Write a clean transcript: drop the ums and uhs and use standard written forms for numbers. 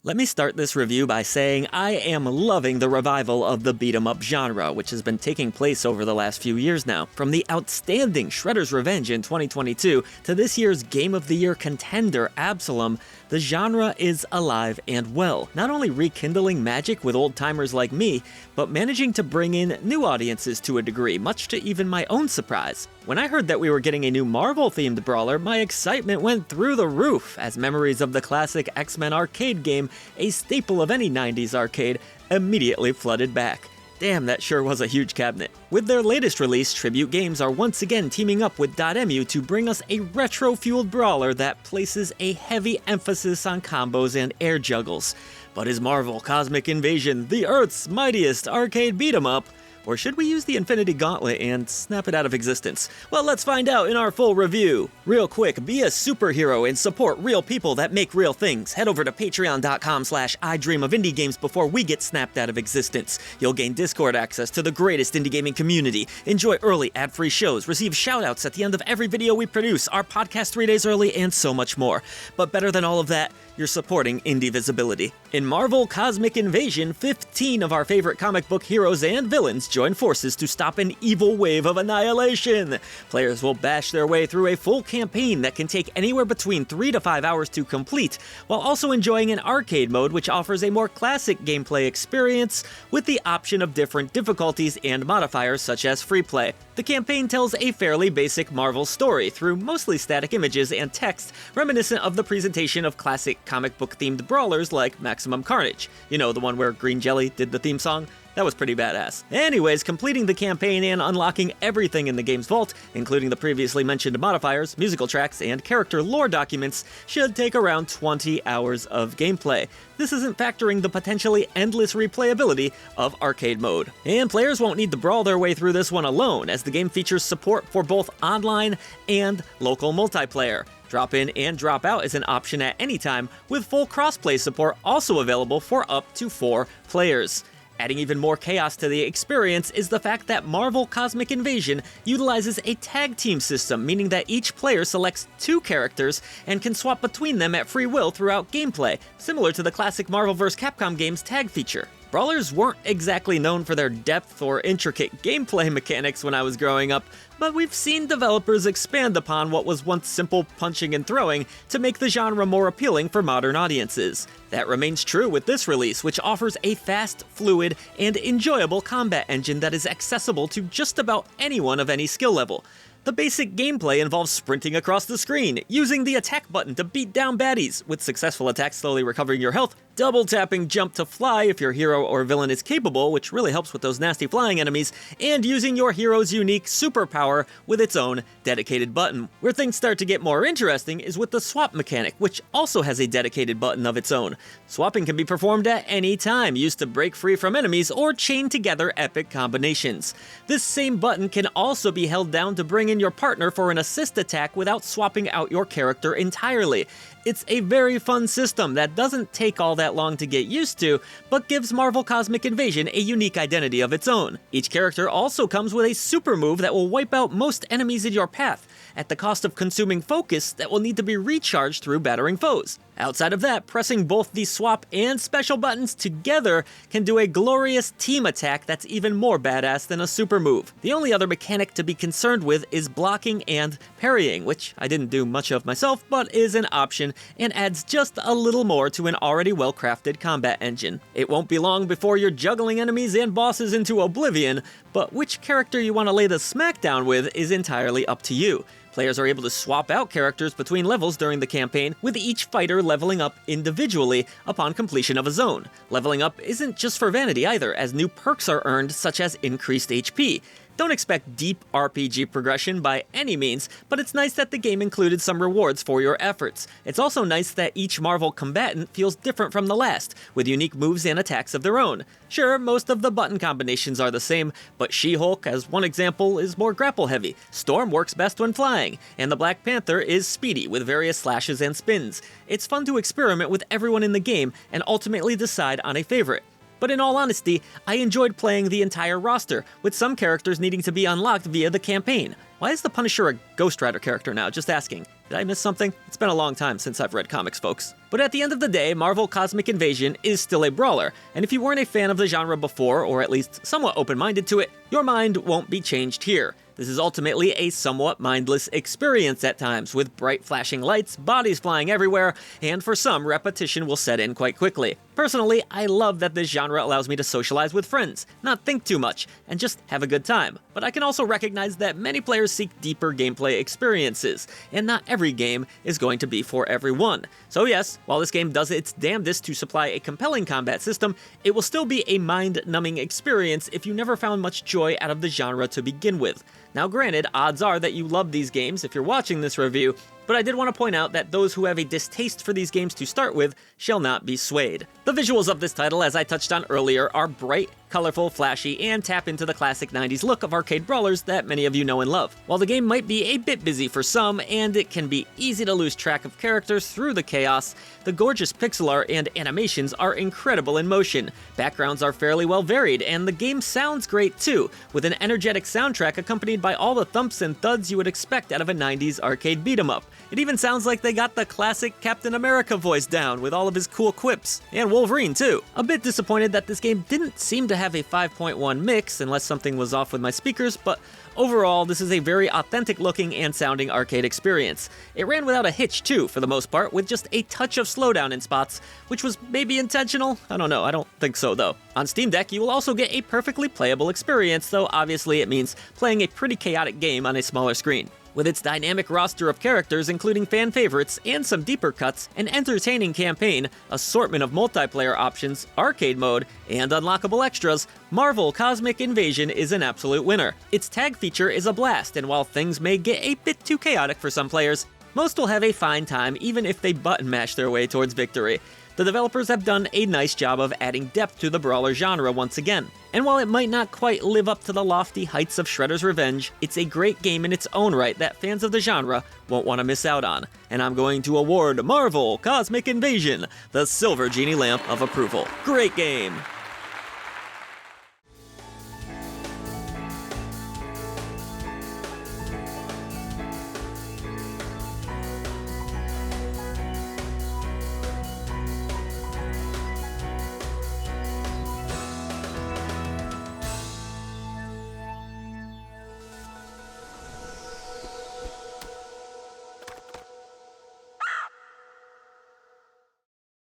Let me start this review by saying I am loving the revival of the beat-em-up genre, which has been taking place over the last few years now. From the outstanding Shredder's Revenge in 2022 to this year's Game of the Year contender Absalom, the genre is alive and well, not only rekindling magic with old-timers like me, but managing to bring in new audiences to a degree, much to even my own surprise. When I heard that we were getting a new Marvel-themed brawler, my excitement went through the roof, as memories of the classic X-Men arcade game, a staple of any 90s arcade, immediately flooded back. Damn, that sure was a huge cabinet. With their latest release, Tribute Games are once again teaming up with .emu to bring us a retro-fueled brawler that places a heavy emphasis on combos and air juggles. But is Marvel Cosmic Invasion the Earth's mightiest arcade beat-em-up? Or should we use the Infinity Gauntlet and snap it out of existence? Well, let's find out in our full review. Real quick, be a superhero and support real people that make real things. Head over to patreon.com/idreamofindiegames before we get snapped out of existence. You'll gain Discord access to the greatest indie gaming community, enjoy early ad-free shows, receive shoutouts at the end of every video we produce, our podcast 3 days early, and so much more. But better than all of that, you're supporting indie visibility. In Marvel Cosmic Invasion, 15 of our favorite comic book heroes and villains join forces to stop an evil wave of annihilation. Players will bash their way through a full campaign that can take anywhere between 3 to 5 hours to complete, while also enjoying an arcade mode which offers a more classic gameplay experience with the option of different difficulties and modifiers such as free play. The campaign tells a fairly basic Marvel story through mostly static images and text reminiscent of the presentation of classic comic book themed brawlers like Maximum Carnage. You know, the one where Green Jelly did the theme song? That was pretty badass. Anyways, completing the campaign and unlocking everything in the game's vault, including the previously mentioned modifiers, musical tracks, and character lore documents, should take around 20 hours of gameplay. This isn't factoring the potentially endless replayability of arcade mode. And players won't need to brawl their way through this one alone, as the game features support for both online and local multiplayer. Drop in and drop out is an option at any time, with full crossplay support also available for up to 4 players. Adding even more chaos to the experience is the fact that Marvel Cosmic Invasion utilizes a tag team system, meaning that each player selects 2 characters and can swap between them at free will throughout gameplay, similar to the classic Marvel vs. Capcom game's tag feature. Brawlers weren't exactly known for their depth or intricate gameplay mechanics when I was growing up, but we've seen developers expand upon what was once simple punching and throwing to make the genre more appealing for modern audiences. That remains true with this release, which offers a fast, fluid, and enjoyable combat engine that is accessible to just about anyone of any skill level. The basic gameplay involves sprinting across the screen, using the attack button to beat down baddies, with successful attacks slowly recovering your health, double tapping jump to fly if your hero or villain is capable, which really helps with those nasty flying enemies, and using your hero's unique superpower with its own dedicated button. Where things start to get more interesting is with the swap mechanic, which also has a dedicated button of its own. Swapping can be performed at any time, used to break free from enemies or chain together epic combinations. This same button can also be held down to bring in your partner for an assist attack without swapping out your character entirely. It's a very fun system that doesn't take all that long to get used to, but gives Marvel Cosmic Invasion a unique identity of its own. Each character also comes with a super move that will wipe out most enemies in your path, at the cost of consuming focus that will need to be recharged through battering foes. Outside of that, pressing both the swap and special buttons together can do a glorious team attack that's even more badass than a super move. The only other mechanic to be concerned with is blocking and parrying, which I didn't do much of myself, but is an option and adds just a little more to an already well-crafted combat engine. It won't be long before you're juggling enemies and bosses into oblivion, but which character you want to lay the smackdown with is entirely up to you. Players are able to swap out characters between levels during the campaign, with each fighter leveling up individually upon completion of a zone. Leveling up isn't just for vanity either, as new perks are earned such as increased HP. Don't expect deep RPG progression by any means, but it's nice that the game included some rewards for your efforts. It's also nice that each Marvel combatant feels different from the last, with unique moves and attacks of their own. Sure, most of the button combinations are the same, but She-Hulk, as one example, is more grapple-heavy, Storm works best when flying, and the Black Panther is speedy with various slashes and spins. It's fun to experiment with everyone in the game and ultimately decide on a favorite. But in all honesty, I enjoyed playing the entire roster, with some characters needing to be unlocked via the campaign. Why is the Punisher a Ghost Rider character now? Just asking. Did I miss something? It's been a long time since I've read comics, folks. But at the end of the day, Marvel Cosmic Invasion is still a brawler, and if you weren't a fan of the genre before, or at least somewhat open-minded to it, your mind won't be changed here. This is ultimately a somewhat mindless experience at times, with bright flashing lights, bodies flying everywhere, and for some, repetition will set in quite quickly. Personally, I love that this genre allows me to socialize with friends, not think too much, and just have a good time. But I can also recognize that many players seek deeper gameplay experiences, and not every game is going to be for everyone. So yes, while this game does its damnedest to supply a compelling combat system, it will still be a mind-numbing experience if you never found much joy out of the genre to begin with. Now granted, odds are that you love these games if you're watching this review, but I did want to point out that those who have a distaste for these games to start with shall not be swayed. The visuals of this title, as I touched on earlier, are bright, colorful, flashy, and tap into the classic 90s look of arcade brawlers that many of you know and love. While the game might be a bit busy for some, and it can be easy to lose track of characters through the chaos, the gorgeous pixel art and animations are incredible in motion. Backgrounds are fairly well varied, and the game sounds great too, with an energetic soundtrack accompanied by all the thumps and thuds you would expect out of a 90s arcade beat-em-up. It even sounds like they got the classic Captain America voice down with all of his cool quips, and Wolverine too. A bit disappointed that this game didn't seem to have a 5.1 mix, unless something was off with my speakers, but overall, this is a very authentic looking and sounding arcade experience. It ran without a hitch too, for the most part, with just a touch of slowdown in spots, which was maybe intentional? I don't know, I don't think so though. On Steam Deck, you will also get a perfectly playable experience, though obviously it means playing a pretty chaotic game on a smaller screen. With its dynamic roster of characters, including fan favorites and some deeper cuts, an entertaining campaign, assortment of multiplayer options, arcade mode, and unlockable extras, Marvel Cosmic Invasion is an absolute winner. Its tag feature is a blast, and while things may get a bit too chaotic for some players, most will have a fine time even if they button mash their way towards victory. The developers have done a nice job of adding depth to the brawler genre once again. And while it might not quite live up to the lofty heights of Shredder's Revenge, it's a great game in its own right that fans of the genre won't want to miss out on. And I'm going to award Marvel Cosmic Invasion the Silver Genie Lamp of Approval. Great game!